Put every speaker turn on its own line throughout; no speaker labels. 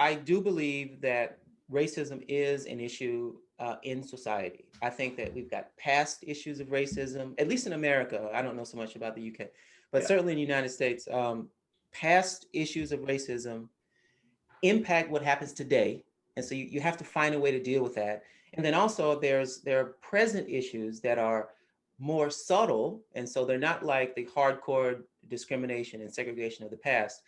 I do believe that racism is an issue in society. I think that we've got past issues of racism, at least in America. I don't know so much about the UK, but
Yeah.
certainly in the United States, past issues of racism impact what happens today. And so you have to find a way to deal with that. And then also there are present issues that are more subtle. And so they're not like the hardcore discrimination and segregation of the past.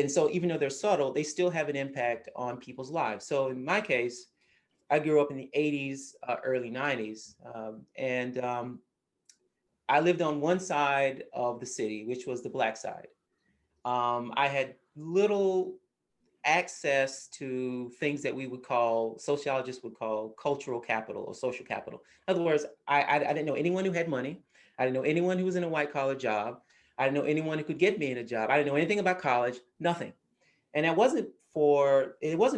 And so even though they're subtle, they still have an impact on people's lives. So in my case, I grew up in the 80s, early 90s. And I lived on one side of the city, which was the Black side. I had little access to things that we would call, sociologists would call cultural capital or social capital. In other words, I didn't know anyone who had money. I didn't know anyone who was in a white collar job. I didn't know anyone who could get me in a job. I didn't know anything about college, nothing. And it wasn't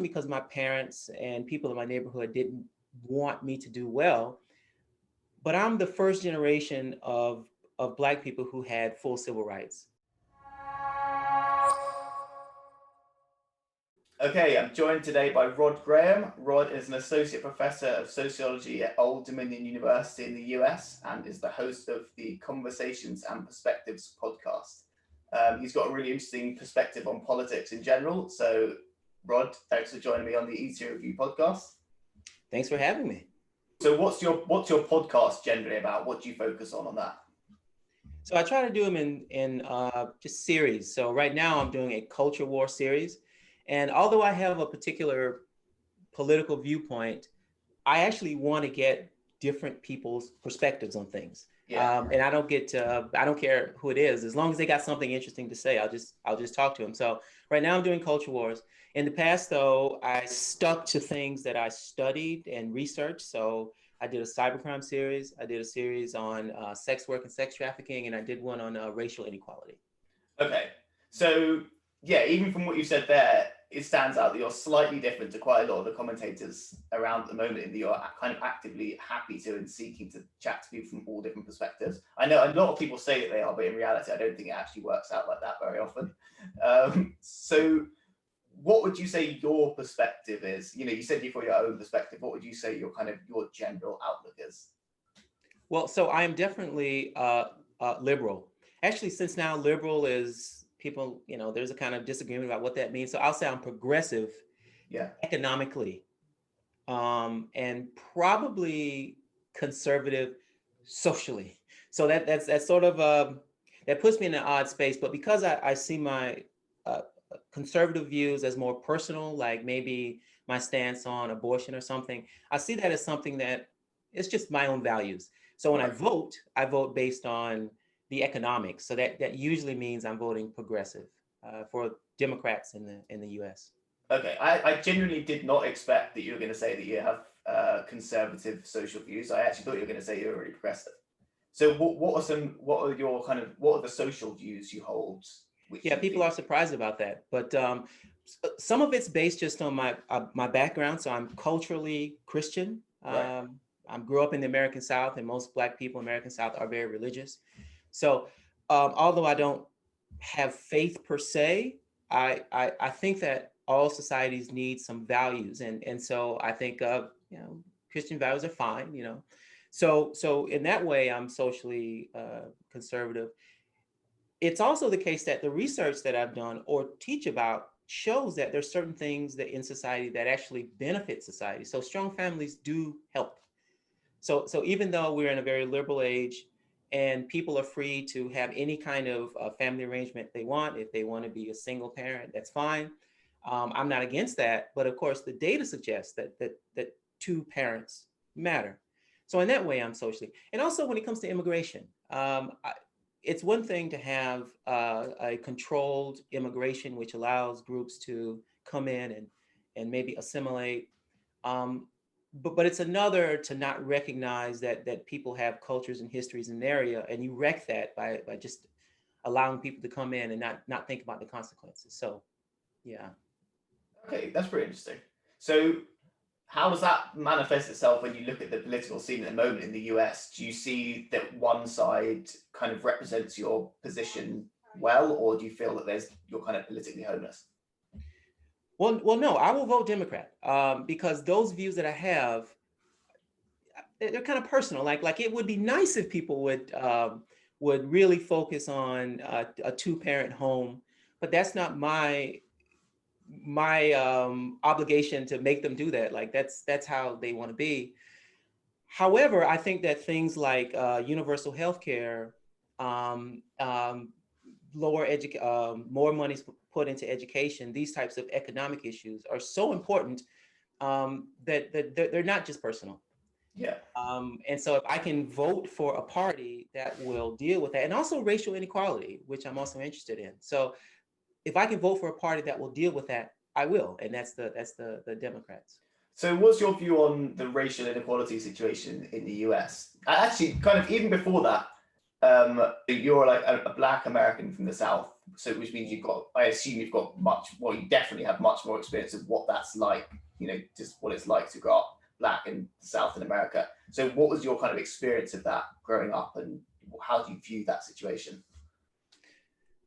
because my parents and people in my neighborhood didn't want me to do well, but I'm the first generation of Black people who had full civil rights.
Okay, I'm joined today by Rod Graham. Rod is an associate professor of sociology at Old Dominion University in the US and is the host of the Conversations and Perspectives podcast. He's got a really interesting perspective on politics in general. So, Rod, thanks for joining me on the Easy Review podcast.
Thanks for having me.
So, what's your podcast generally about? What do you focus on that?
So I try to do them in just series. So right now I'm doing a culture war series. And although I have a particular political viewpoint, I actually want to get different people's perspectives on things.
Yeah.
And I don't care who it is, as long as they got something interesting to say, I'll just talk to them. So right now I'm doing culture wars. In the past, though, I stuck to things that I studied and researched. So I did a cybercrime series. I did a series on sex work and sex trafficking, and I did one on racial inequality.
Okay. So yeah, even from what you said there, it stands out that you're slightly different to quite a lot of the commentators around at the moment, in that you're kind of actively happy to and seeking to chat to people from all different perspectives. I know a lot of people say that they are, but in reality, I don't think it actually works out like that very often. So what would you say your perspective is? You know, you said you've got your own perspective. What would you say your general outlook is?
Well, so I am definitely liberal. Actually, since now liberal is people, there's a kind of disagreement about what that means. So I'll say I'm progressive,
yeah,
economically, and probably conservative socially. So that's sort of that puts me in an odd space. But because I see my conservative views as more personal, like maybe my stance on abortion or something, I see that as something that it's just my own values. So when I vote based on the economics. So that usually means I'm voting progressive for Democrats in the U.S.
Okay, I genuinely did not expect that you were going to say that you have conservative social views. I actually thought you were going to say you were really progressive. So what are the social views you hold?
Yeah, people are surprised about that, but some of it's based just on my background. So I'm culturally Christian.
Right.
I grew up in the American South, and most Black people in the American South are very religious. So although I don't have faith per se, I think that all societies need some values, and so I think Christian values are fine. So in that way, I'm socially conservative. It's also the case that the research that I've done or teach about shows that there's certain things that in society that actually benefit society. So strong families do help. So even though we're in a very liberal age and people are free to have any kind of family arrangement they want, if they want to be a single parent, that's fine. I'm not against that, but of course the data suggests that two parents matter. So in that way, I'm socially. And also when it comes to immigration, it's one thing to have a controlled immigration, which allows groups to come in and maybe assimilate. But it's another to not recognize that people have cultures and histories in the area, and you wreck that by just allowing people to come in and not think about the consequences. So, yeah.
Okay, that's pretty interesting. So how does that manifest itself when you look at the political scene at the moment in the US? Do you see that one side kind of represents your position well, or do you feel that you're kind of politically homeless?
Well, no, I will vote Democrat because those views that I have, they're kind of personal. Like it would be nice if people would really focus on a two-parent home, but that's not my obligation to make them do that. Like that's how they want to be. However, I think that things like universal health care, um, um, more money put into education, these types of economic issues are so important that they're not just personal.
Yeah.
And so if I can vote for a party that will deal with that, and also racial inequality, which I'm also interested in. So if I can vote for a party that will deal with that, I will, and that's the Democrats.
So, what's your view on the racial inequality situation in the US? Actually, kind of even before that, you're like a Black American from the South, so which means you've got, I assume you've got much, well, you definitely have much more experience of what that's like, you know, just what it's like to grow up Black in the South in America. So, what was your kind of experience of that growing up, and how do you view that situation?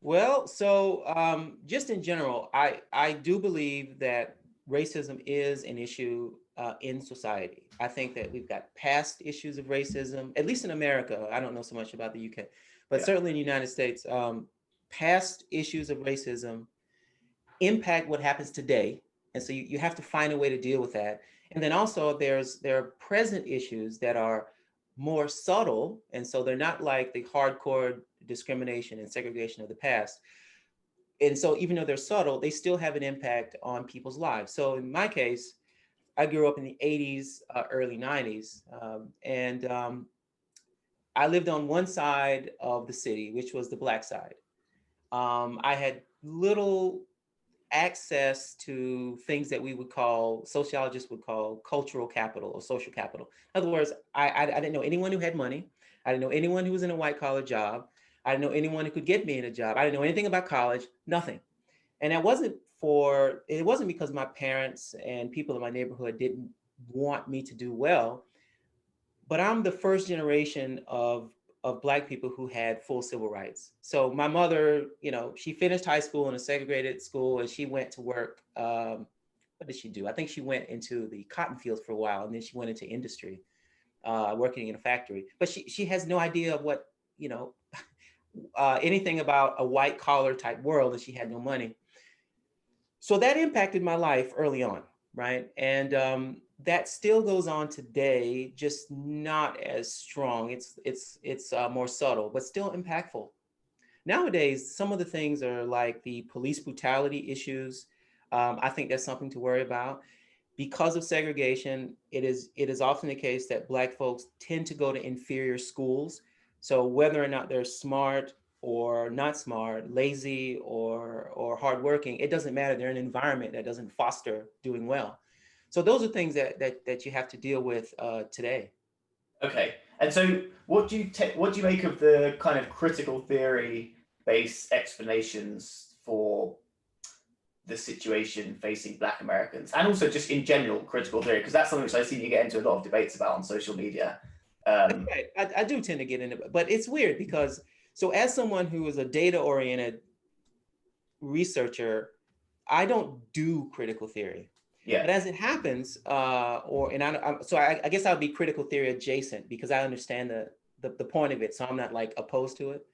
Well, so just in general, I do believe that racism is an issue in society. I think that we've got past issues of racism, at least in America. I don't know so much about the UK, but
Yeah.
certainly in the United States, past issues of racism impact what happens today. And so you have to find a way to deal with that. And then also there are present issues that are more subtle. And so they're not like the hardcore discrimination and segregation of the past. And so even though they're subtle, they still have an impact on people's lives. So in my case, I grew up in the 80s, early 90s. And I lived on one side of the city, which was the Black side. I had little access to things that we would call, sociologists would call cultural capital or social capital. In other words, I didn't know anyone who had money. I didn't know anyone who was in a white collar job. I didn't know anyone who could get me in a job. I didn't know anything about college, nothing. And it wasn't because my parents and people in my neighborhood didn't want me to do well, but I'm the first generation of Black people who had full civil rights. So my mother, she finished high school in a segregated school, and she went to work. What did she do? I think she went into the cotton fields for a while, and then she went into industry, working in a factory. But she has no idea of what you know anything about a white collar type world, and she had no money. So that impacted my life early on, right? And that still goes on today, just not as strong. It's more subtle, but still impactful. Nowadays, some of the things are like the police brutality issues. I think that's something to worry about. Because of segregation, it is often the case that Black folks tend to go to inferior schools. So whether or not they're smart or not smart, lazy or hardworking, it doesn't matter. They're in an environment that doesn't foster doing well. So those are things that you have to deal with today.
Okay. And so, what do you make of the kind of critical theory based explanations for the situation facing Black Americans, and also just in general critical theory? Because that's something which I've seen you get into a lot of debates about on social media.
That's right. I do tend to get into it, but it's weird because so as someone who is a data oriented researcher, I don't do critical theory.
Yeah.
But as it happens, I guess I would be critical theory adjacent because I understand the point of it, so I'm not like opposed to it.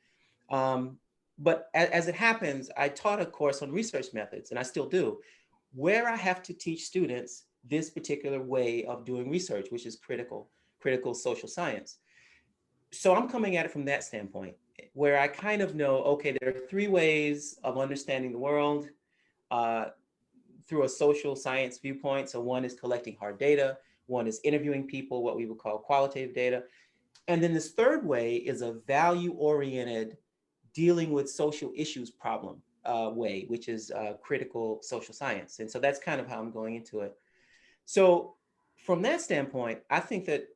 But as it happens, I taught a course on research methods, and I still do, where I have to teach students this particular way of doing research, which is critical social science. So I'm coming at it from that standpoint, where I kind of know, okay, there are three ways of understanding the world. Uh, through a social science viewpoint. So one is collecting hard data, one is interviewing people, what we would call qualitative data. And then this third way is a value-oriented dealing with social issues problem way, which is critical social science. And so that's kind of how I'm going into it. So from that standpoint, I think that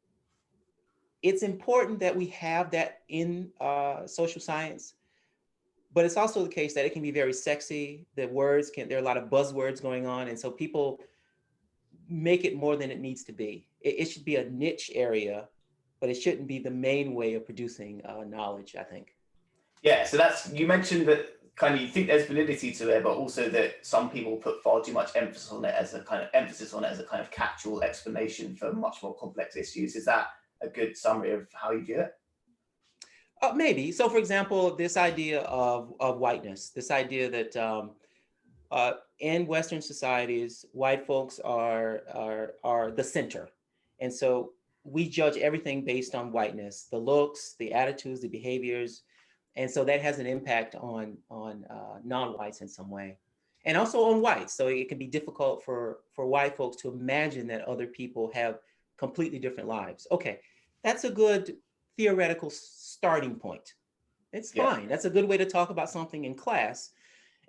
it's important that we have that in social science, but it's also the case that it can be very sexy. There are a lot of buzzwords going on. And so people make it more than it needs to be. It should be a niche area, but it shouldn't be the main way of producing knowledge, I think.
Yeah. So that's, you mentioned that kind of, you think there's validity to it, but also that some people put far too much emphasis on it as a kind of catch-all explanation for much more complex issues. Is that a good summary of how you view it?
Maybe. So, for example, this idea of whiteness, this idea that in Western societies, white folks are the center, and so we judge everything based on whiteness, the looks, the attitudes, the behaviors, and so that has an impact on non-whites in some way, and also on whites. So it can be difficult for white folks to imagine that other people have completely different lives. Okay, that's a good theoretical starting point. It's fine. That's a good way to talk about something in class.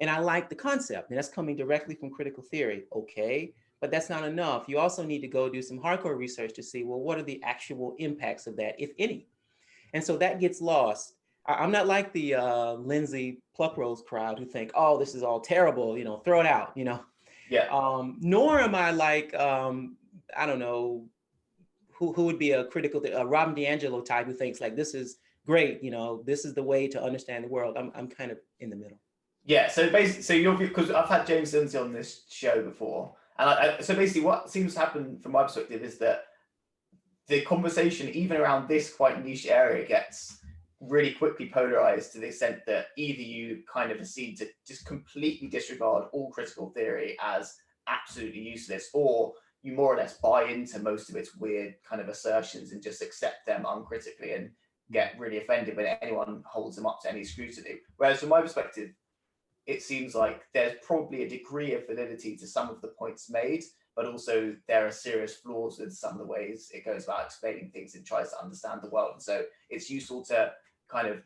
And I like the concept, and that's coming directly from critical theory. Okay, but that's not enough. You also need to go do some hardcore research to see, well, what are the actual impacts of that, if any? And so that gets lost. I'm not like the Lindsay Pluckrose crowd who think, oh, this is all terrible, throw it out, Nor am I like, I don't know, who would be a critical, Robin DiAngelo type who thinks like, this is great, this is the way to understand the world. I'm kind of in the middle.
Yeah, so basically, because I've had James Lindsay on this show before, and so basically what seems to happen from my perspective is that the conversation, even around this quite niche area, gets really quickly polarized to the extent that either you kind of proceed to just completely disregard all critical theory as absolutely useless, or you more or less buy into most of its weird kind of assertions and just accept them uncritically and get really offended when anyone holds them up to any scrutiny. Whereas from my perspective, it seems like there's probably a degree of validity to some of the points made, but also there are serious flaws with some of the ways it goes about explaining things and tries to understand the world. And so it's useful to kind of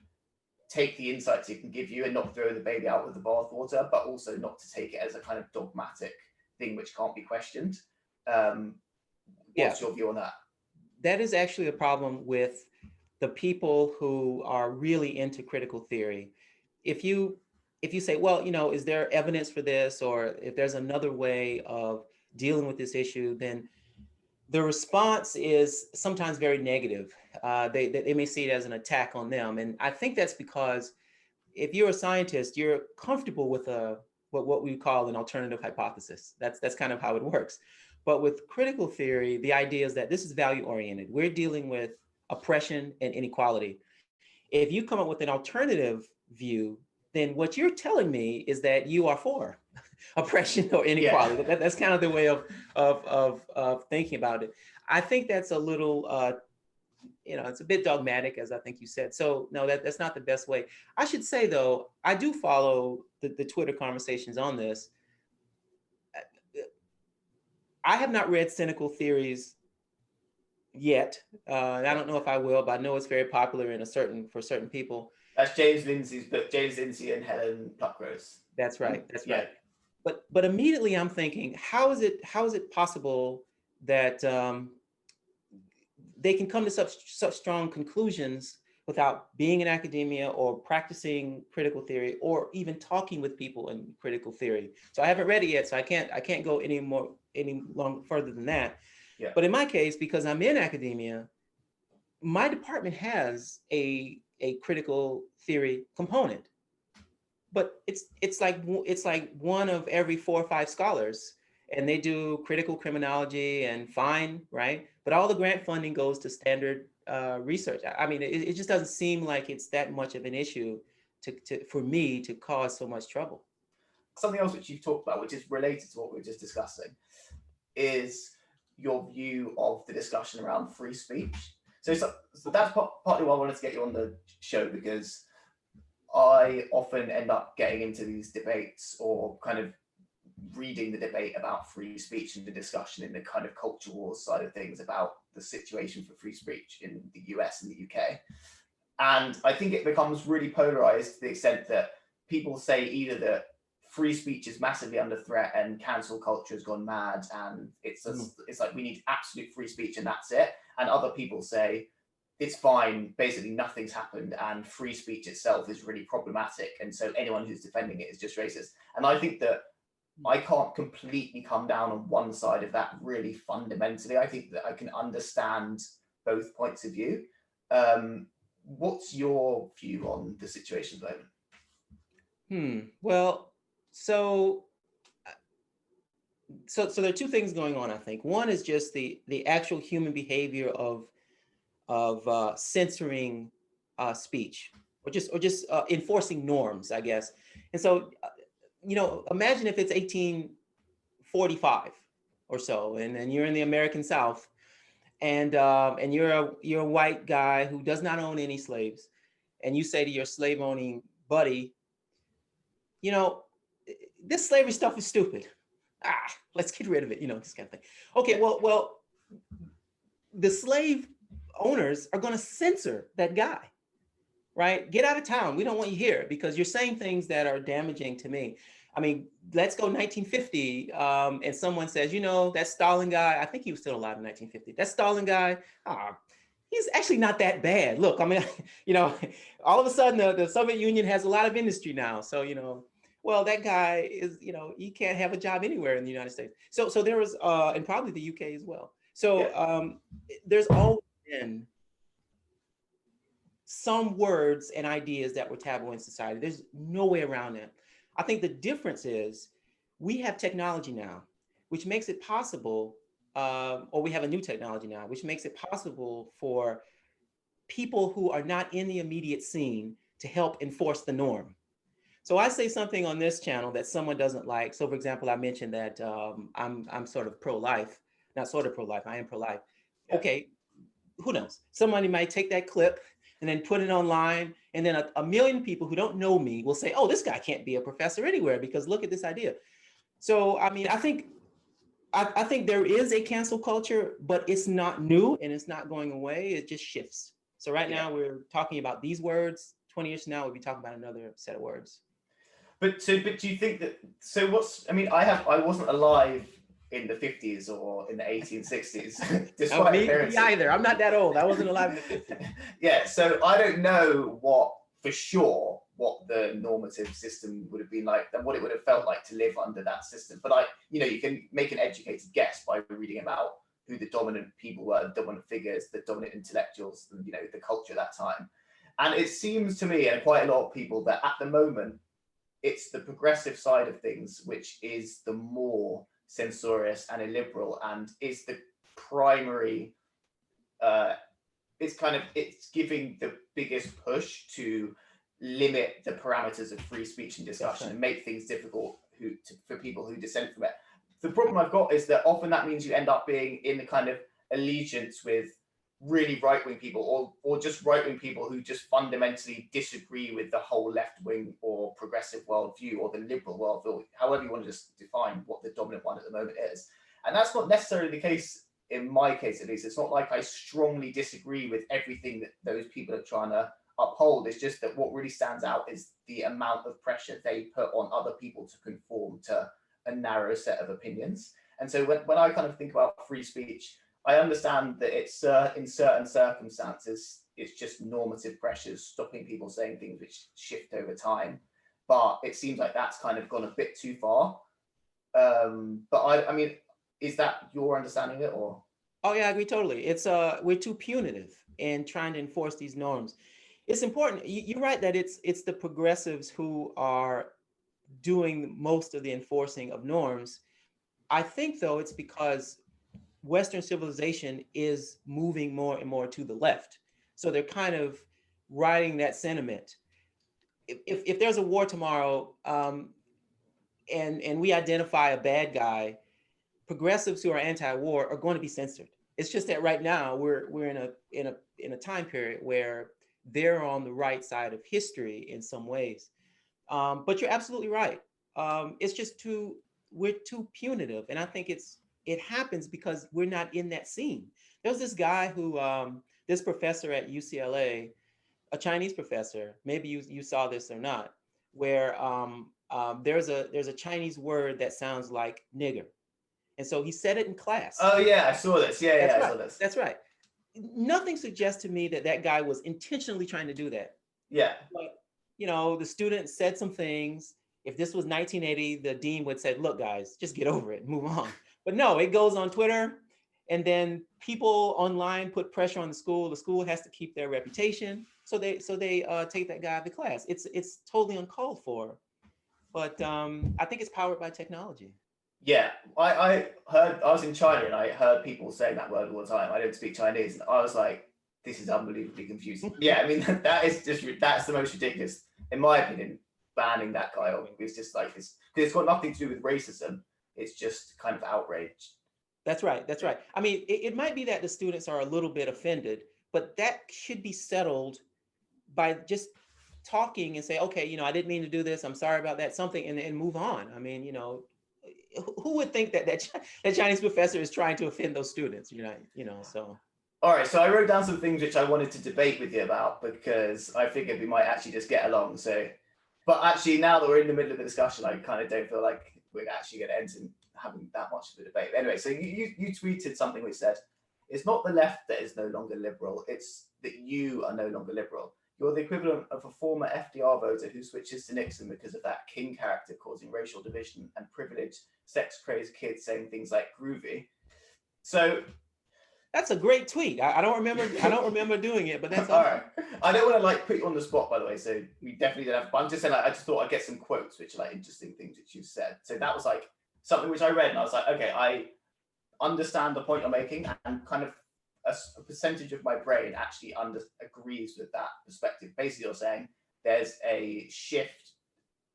take the insights it can give you and not throw the baby out with the bathwater, but also not to take it as a kind of dogmatic thing which can't be questioned. What's your view on that?
That is actually a problem with the people who are really into critical theory. If you say, well, is there evidence for this, or if there's another way of dealing with this issue, then the response is sometimes very negative. They may see it as an attack on them. And I think that's because if you're a scientist, you're comfortable with what we call an alternative hypothesis. That's kind of how it works. But with critical theory, the idea is that this is value oriented. We're dealing with oppression and inequality. If you come up with an alternative view, then what you're telling me is that you are for oppression or inequality. Yeah. That's kind of the way of thinking about it. I think that's a little, it's a bit dogmatic, as I think you said. So no, that's not the best way. I should say though, I do follow the Twitter conversations on this. I have not read Cynical Theories yet. I don't know if I will, but I know it's very popular for certain people.
That's James Lindsay's book, James Lindsay and Helen Pluckrose.
That's right. That's right. But immediately I'm thinking, how is it possible that they can come to such strong conclusions without being in academia or practicing critical theory or even talking with people in critical theory? So I haven't read it yet, so I can't go any further than that. Yeah. But in my case, because I'm in academia, my department has a critical theory component, but it's like one of every 4 or 5 scholars, and they do critical criminology and fine, right? But all the grant funding goes to standard research. I mean, it just doesn't seem like it's that much of an issue for me to cause so much trouble.
Something else which you've talked about, which is related to what we were just discussing, is your view of the discussion around free speech. So that's partly why I wanted to get you on the show, because I often end up getting into these debates or kind of reading the debate about free speech and the discussion in the kind of culture wars side of things about the situation for free speech in the US and the UK. And I think it becomes really polarized to the extent that people say either that free speech is massively under threat and cancel culture has gone mad and it's like we need absolute free speech and that's it. And other people say it's fine, basically nothing's happened and free speech itself is really problematic. And so anyone who's defending it is just racist. And I think that I can't completely come down on one side of that really fundamentally. I think that I can understand both points of view. What's your view on the situation at the moment?
Well, so so there are two things going on, I think. One is just the actual human behavior of censoring speech, or just enforcing norms, I guess. And so, imagine if it's 1845 or so, and you're in the American South, and you're a white guy who does not own any slaves, and you say to your slave owning buddy, you know, this slavery stuff is stupid. Let's get rid of it. This kind of thing. Okay, well, the slave owners are going to censor that guy, right? Get out of town. We don't want you here because you're saying things that are damaging to me. I mean, let's go 1950, and someone says, that Stalin guy, I think he was still alive in 1950. That Stalin guy, he's actually not that bad. Look, I mean, all of a sudden the Soviet Union has a lot of industry now. So, well, that guy is, he can't have a job anywhere in the United States. So there was, and probably the UK as well. So there's always been some words and ideas that were taboo in society. There's no way around that. I think the difference is we have technology now, which makes it possible, or we have a new technology now, which makes it possible for people who are not in the immediate scene to help enforce the norm. So I say something on this channel that someone doesn't like. So for example, I mentioned that I'm sort of pro-life, not sort of pro-life, I am pro-life.
Yeah.
Okay, who knows? Somebody might take that clip and then put it online, and then a million people who don't know me will say, oh, this guy can't be a professor anywhere because look at this idea. So, I mean, I think there is a cancel culture, but it's not new and it's not going away. It just shifts. So right now we're talking about these words. 20 years from now, we'll be talking about another set of words.
But do you think that, I wasn't alive in the 50s or in the 1860s, despite
me
appearances.
either. I'm not that old. I wasn't alive in the 50s.
Yeah, so I don't know for sure what the normative system would have been like and what it would have felt like to live under that system. But you can make an educated guess by reading about who the dominant people were, the dominant figures, the dominant intellectuals, and the culture at that time. And it seems to me, and quite a lot of people, that at the moment, it's the progressive side of things which is the more censorious and illiberal, and is the primary. It's giving the biggest push to limit the parameters of free speech and discussion and make things difficult for people who dissent from it. The problem I've got is that often that means you end up being in the kind of allegiance with really right-wing people, or just right-wing people who just fundamentally disagree with the whole left-wing or progressive worldview or the liberal worldview, however you want to just define what the dominant one at the moment is. And that's not necessarily the case in my case, at least. It's not like I strongly disagree with everything that those people are trying to uphold. It's just that what really stands out is the amount of pressure they put on other people to conform to a narrow set of opinions. And so when I kind of think about free speech, I understand that it's in certain circumstances, it's just normative pressures stopping people saying things which shift over time. But it seems like that's kind of gone a bit too far. But I mean, is that your understanding of it, or?
Oh yeah, I agree totally. It's we're too punitive in trying to enforce these norms. It's important. You're right that it's the progressives who are doing most of the enforcing of norms. I think though it's because Western civilization is moving more and more to the left. So they're kind of riding that sentiment. If there's a war tomorrow, and we identify a bad guy, progressives who are anti-war are going to be censored. It's just that right now we're in a time period where they're on the right side of history in some ways. But you're absolutely right. It's just we're too punitive, and I think it happens because we're not in that scene. There was this guy who, this professor at UCLA, a Chinese professor, maybe you saw this or not, where there's a Chinese word that sounds like nigger. And so he said it in class.
Oh yeah, I saw this. Yeah,
That's right.
I saw this.
That's right. Nothing suggests to me that guy was intentionally trying to do that.
Yeah.
But, the student said some things. If this was 1980, the dean would say, look, guys, just get over it, move on. But no, it goes on Twitter. And then people online put pressure on the school. The school has to keep their reputation. So they take that guy out of the class. It's totally uncalled for. but I think it's powered by technology.
Yeah, I heard, I was in China and I heard people saying that word all the time. I don't speak Chinese, and I was like, this is unbelievably confusing. Yeah, I mean, that's the most ridiculous, in my opinion, banning that guy off. It's just like this, because it's got nothing to do with racism. It's just kind of outrage.
That's right. That's right. I mean, it might be that the students are a little bit offended, but that should be settled by just talking and say, okay, I didn't mean to do this. I'm sorry about that. Something, and move on. I mean, who would think that Chinese professor is trying to offend those students? So.
All right, so I wrote down some things which I wanted to debate with you about because I figured we might actually just get along. So, but actually, now that we're in the middle of the discussion, I kind of don't feel like we're actually going to end in having that much of a debate. But anyway, so you tweeted something which said, "It's not the left that is no longer liberal; it's that you are no longer liberal. You're the equivalent of a former FDR voter who switches to Nixon because of that King character causing racial division and privileged, sex-crazed kids saying things like groovy." So.
That's a great tweet. I don't remember doing it, but that's
all right. I don't want to like put you on the spot, by the way. So we definitely don't have. But I'm just saying, like, I just thought I'd get some quotes, which are like interesting things that you said. So that was like something which I read, and I was like, okay, I understand the point you're making, and kind of a percentage of my brain actually agrees with that perspective. Basically, you're saying there's a shift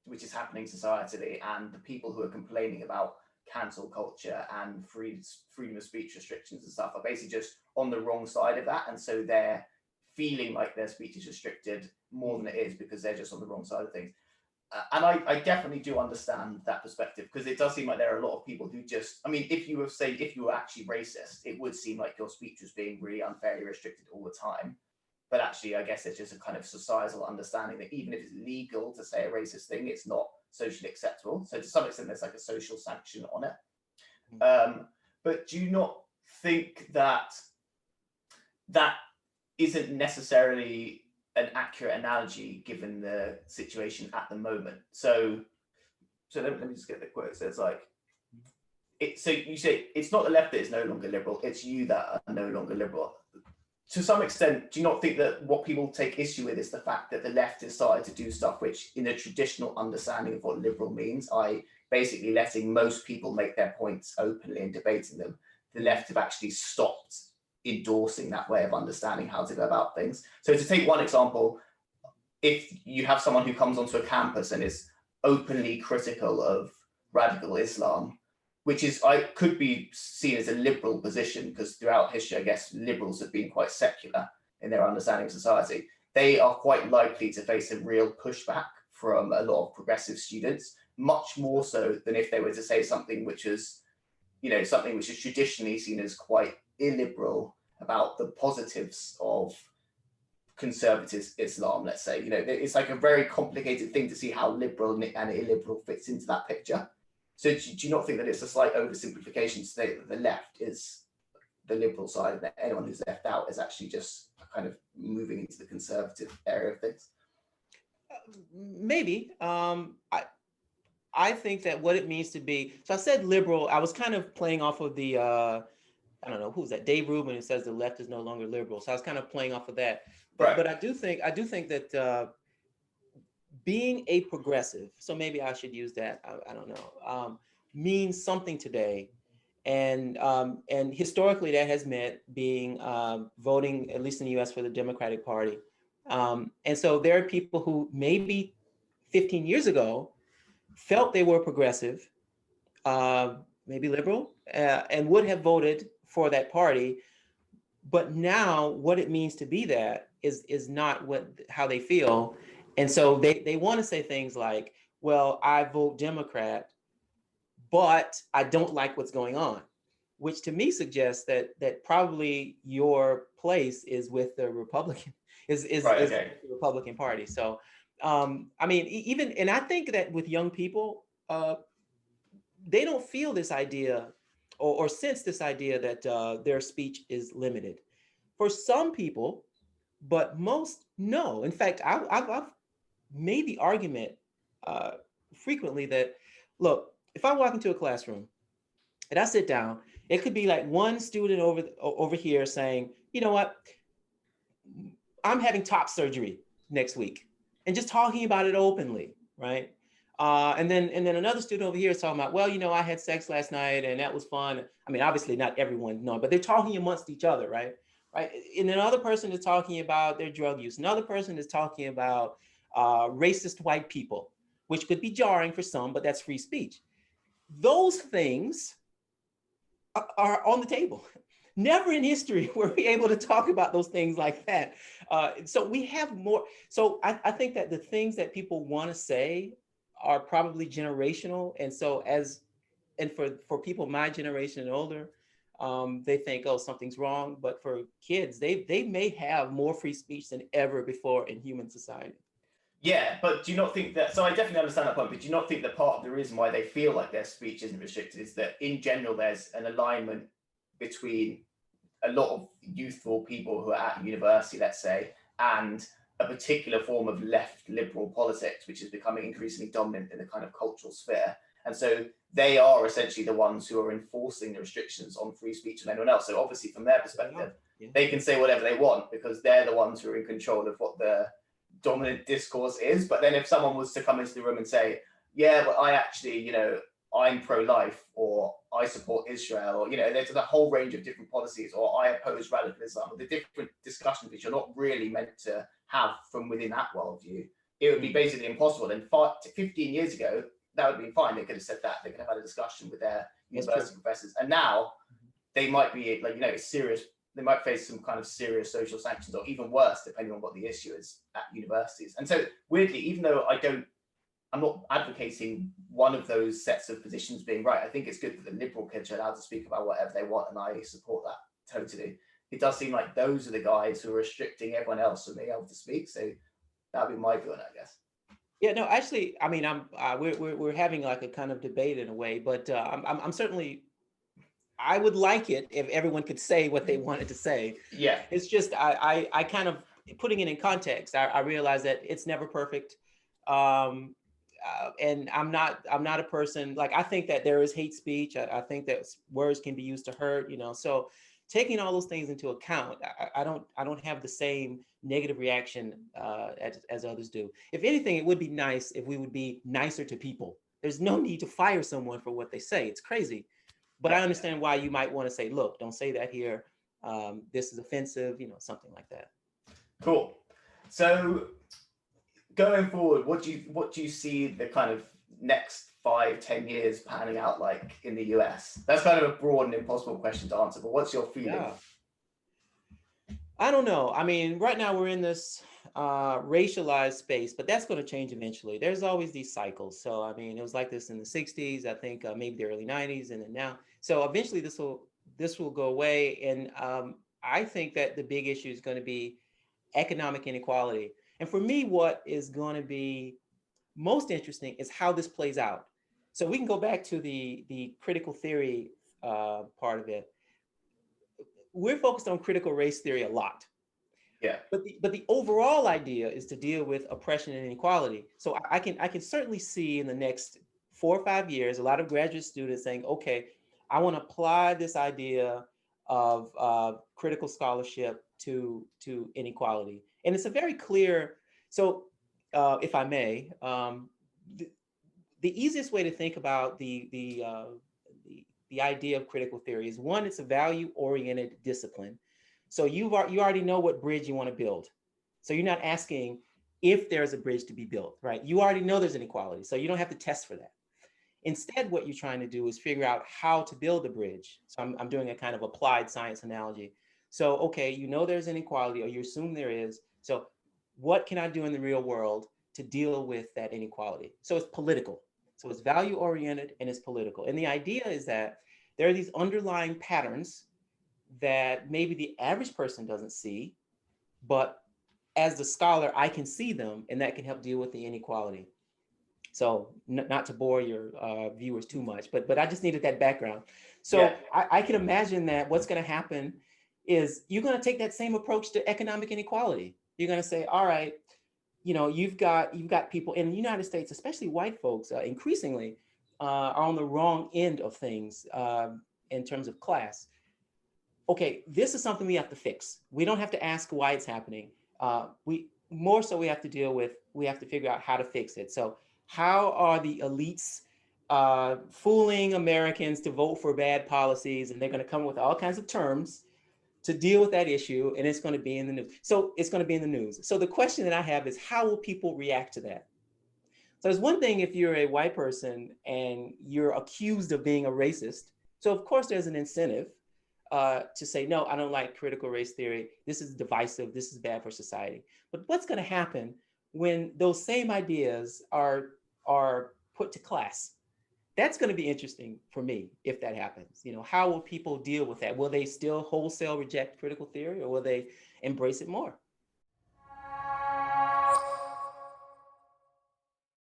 which is happening societally, and the people who are complaining about cancel culture and freedom of speech restrictions and stuff are basically just on the wrong side of that, and so they're feeling like their speech is restricted more than it is because they're just on the wrong side of things. And I definitely do understand that perspective, because it does seem like there are a lot of people who just, I mean, if you were actually racist, it would seem like your speech was being really unfairly restricted all the time. But actually, I guess it's just a kind of societal understanding that even if it's legal to say a racist thing, it's not socially acceptable. So to some extent, there's like a social sanction on it. But do you not think that that isn't necessarily an accurate analogy given the situation at the moment? So let me just get the quote. So it's like, so you say it's not the left that is no longer liberal, it's you that are no longer liberal. To some extent, do you not think that what people take issue with is the fact that the left has started to do stuff which, in a traditional understanding of what liberal means, i.e. basically letting most people make their points openly and debating them, the left have actually stopped endorsing that way of understanding how to go about things? So to take one example, if you have someone who comes onto a campus and is openly critical of radical Islam, which could be seen as a liberal position, because throughout history, I guess liberals have been quite secular in their understanding of society, they are quite likely to face a real pushback from a lot of progressive students, much more so than if they were to say something which is, something which is traditionally seen as quite illiberal about the positives of conservative Islam, let's say. It's like a very complicated thing to see how liberal and illiberal fits into that picture. So do you not think that it's a slight oversimplification to say that the left is the liberal side and that anyone who's left out is actually just kind of moving into the conservative area of things?
Maybe. I think that what it means to be, so I said liberal, I was kind of playing off of the, I don't know, who's that? Dave Rubin, who says the left is no longer liberal. So I was kind of playing off of that. But I do think that being a progressive, so maybe I should use that, I don't know, means something today. And historically that has meant being voting, at least in the US, for the Democratic Party. And so there are people who maybe 15 years ago felt they were progressive, maybe liberal, and would have voted for that party. But now what it means to be that is not how they feel. And so they want to say things like, well, I vote Democrat, but I don't like what's going on, which to me suggests that probably your place is with the Republican, is the Republican Party. So, I mean, even, and I think that with young people, they don't feel this idea or sense this idea that their speech is limited. For some people, but most no. In fact, I've made the argument frequently that, look, if I walk into a classroom and I sit down, it could be like one student over here saying, you know what, I'm having top surgery next week, and just talking about it openly, right? And then another student over here is talking about, well, I had sex last night and that was fun. I mean, obviously not everyone knows, but they're talking amongst each other, right? Right. And another person is talking about their drug use. Another person is talking about racist white people, which could be jarring for some, but that's free speech. Those things are on the table. Never in history were we able to talk about those things like that. So we have more. So I think that the things that people want to say are probably generational. And so for people my generation and older, they think, oh, something's wrong. But for kids, they may have more free speech than ever before in human society.
Yeah, but do you not think that, so I definitely understand that point, but do you not think that part of the reason why they feel like their speech isn't restricted is that in general there's an alignment between a lot of youthful people who are at university, let's say, and a particular form of left liberal politics, which is becoming increasingly dominant in the kind of cultural sphere. And so they are essentially the ones who are enforcing the restrictions on free speech of anyone else. So obviously from their perspective, they can say whatever they want because they're the ones who are in control of what the dominant discourse is. But then if someone was to come into the room and say, yeah, but I actually, I'm pro-life, or I support Israel, or there's a whole range of different policies, or I oppose radical Islam, the different discussions which are not really meant to have from within that worldview, it would be basically impossible. And 15 years ago, that would have been fine. They could have said that. They could have had a discussion with their university professors. And now they might be it's serious. They might face some kind of serious social sanctions, or even worse, depending on what the issue is at universities. And so weirdly, even though I'm not advocating one of those sets of positions being right, I think it's good that the liberal kids are allowed to speak about whatever they want, and I support that totally. It does seem like those are the guys who are restricting everyone else from being able to speak. So that'd be my view on it, I guess.
Yeah, no, actually, I mean, we're having like a kind of debate in a way, but I'm certainly, I would like it if everyone could say what they wanted to say.
Yeah.
It's just I kind of putting it in context. I realize that it's never perfect, and I'm not a person like, I think that there is hate speech. I think that words can be used to hurt. So taking all those things into account, I don't have the same negative reaction as others do. If anything, it would be nice if we would be nicer to people. There's no need to fire someone for what they say. It's crazy. But I understand why you might want to say, look, don't say that here. This is offensive, something like that.
Cool. So going forward, what do you see the kind of next 5-10 years panning out like in the US? That's kind of a broad and impossible question to answer, but what's your feeling?
Yeah. I don't know. I mean, right now we're in this racialized space, but that's going to change eventually. There's always these cycles. So, I mean, it was like this in the 60s, I think maybe the early 90s, and then now. So eventually this will go away. And I think that the big issue is going to be economic inequality. And for me, what is going to be most interesting is how this plays out. So we can go back to the critical theory part of it. We're focused on critical race theory a lot.
Yeah.
But the overall idea is to deal with oppression and inequality. So I can certainly see in the next 4 or 5 years, a lot of graduate students saying, okay, I want to apply this idea of critical scholarship to inequality. And it's a very clear, so if I may, the easiest way to think about the idea of critical theory is, one, it's a value-oriented discipline. So you already know what bridge you want to build. So you're not asking if there's a bridge to be built, right? You already know there's inequality, so you don't have to test for that. Instead, what you're trying to do is figure out how to build a bridge. So I'm doing a kind of applied science analogy. So, okay, there's inequality, or you assume there is. So what can I do in the real world to deal with that inequality? So it's political. So it's value-oriented and it's political. And the idea is that there are these underlying patterns that maybe the average person doesn't see, but as the scholar, I can see them, and that can help deal with the inequality. So not to bore your viewers too much, but I just needed that background. So yeah. I can imagine that what's going to happen is you're going to take that same approach to economic inequality. You're going to say, all right, you've got people in the United States, especially white folks, increasingly are on the wrong end of things in terms of class. Okay, this is something we have to fix. We don't have to ask why it's happening. We have to figure out how to fix it. So How are the elites fooling Americans to vote for bad policies? And they're going to come with all kinds of terms to deal with that issue, and it's going to be in the news. So it's going to be in the news. So the question that I have is, how will people react to that? So it's one thing if you're a white person and you're accused of being a racist. So of course there's an incentive to say, no, I don't like critical race theory. This is divisive. This is bad for society. But what's going to happen when those same ideas are put to class? That's going to be interesting for me if that happens. You know, how will people deal with that? Will they still wholesale reject critical theory, or will they embrace it more?